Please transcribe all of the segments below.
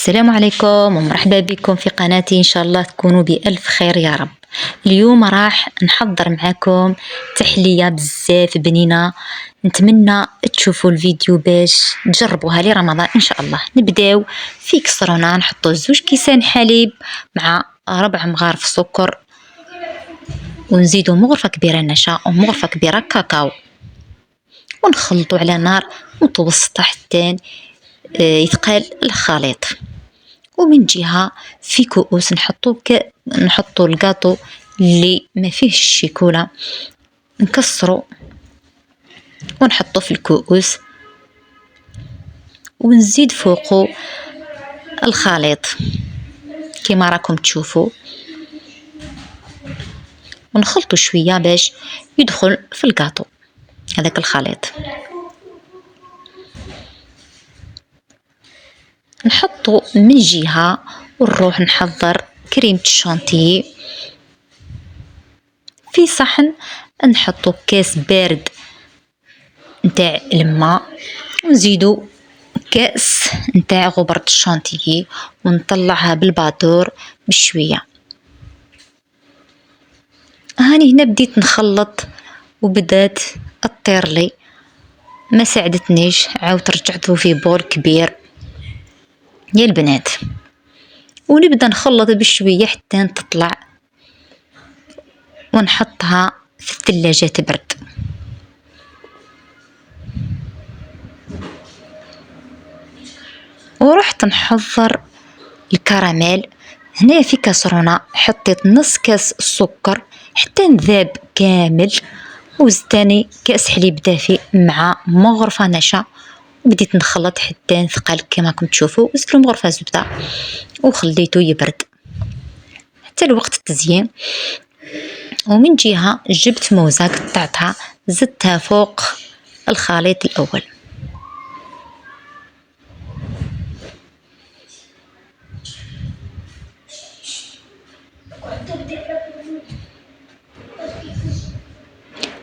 السلام عليكم ومرحبا بكم في قناتي. إن شاء الله تكونوا بألف خير يا رب. اليوم راح نحضر معكم تحلية بزاف بنينة، نتمنى تشوفوا الفيديو باش تجربوها لرمضان إن شاء الله. نبداو في كسرونة، نحطو 2 كيسان حليب مع 4 مغارف سكر، ونزيدو مغرفة كبيرة نشا ومغرفة كبيرة كاكاو، ونخلطو على نار متوسطة حتى يتقال الخليط. ومن جهة في كؤوس نحطو الكاطو اللي ما فيه الشيكولا، نكسرو ونحطو في الكؤوس ونزيد فوقو الخليط كما راكم تشوفوا، ونخلطو شوية باش يدخل في الكاطو هذاك الخليط. نحطو من جهة ونروح نحضر كريمة الشانتيي في صحن، نحطو كاس بارد نتاع الماء، ونزيدو كاس نتاع غبرة الشانتيي، ونطلعها بالبادور بشوية. هاني هنا بديت نخلط وبدات تطير لي، ما ساعدتنيش، عاودت رجعته في بول كبير يا البنات، ونبدا نخلط بشويه حتى تطلع، ونحطها في الثلاجة تبرد. ورحت نحضر الكراميل. هنا في كاسرونه حطيت نص كاس السكر حتى نذاب كامل، وزدتني كاس حليب دافي مع مغرفه نشا، وبديت نخلط حتى نثقل كما راكم تشوفوا. زدت له مغرفه زبده وخليته يبرد حتى الوقت التزيين. ومن جهه جبت موزه قطعتها زدتها فوق الخليط الاول،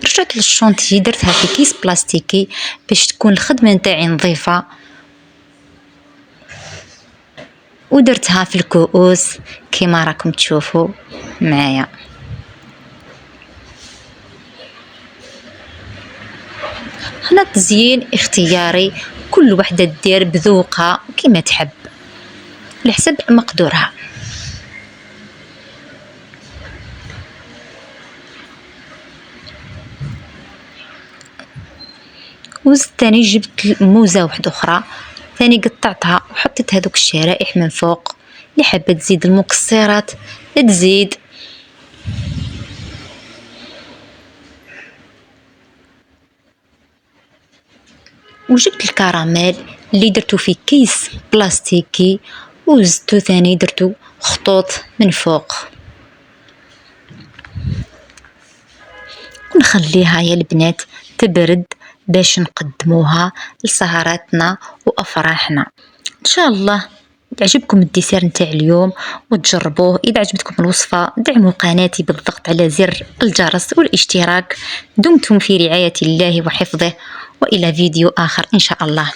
رجعت للشونتي درتها في كيس بلاستيكي باش تكون الخدمه نتاعي نظيفه، ودرتها في الكؤوس كما راكم تشوفوا معايا. هنا التزيين اختياري، كل وحده دير بذوقها كما تحب على حسب مقدورها. وزدت تاني جبت موزه واحده اخرى ثاني قطعتها وحطيت هذوك الشرائح من فوق، اللي حابه تزيد المكسرات تزيد. وجبت الكراميل اللي درتو في كيس بلاستيكي، وزدتو ثاني درتو خطوط من فوق، ونخليها يا البنات تبرد باش نقدموها لسهراتنا وافراحنا. ان شاء الله يعجبكم الديسير نتاع اليوم وتجربوه. اذا عجبتكم الوصفه دعموا قناتي بالضغط على زر الجرس والاشتراك. دمتم في رعايه الله وحفظه، والى فيديو اخر ان شاء الله.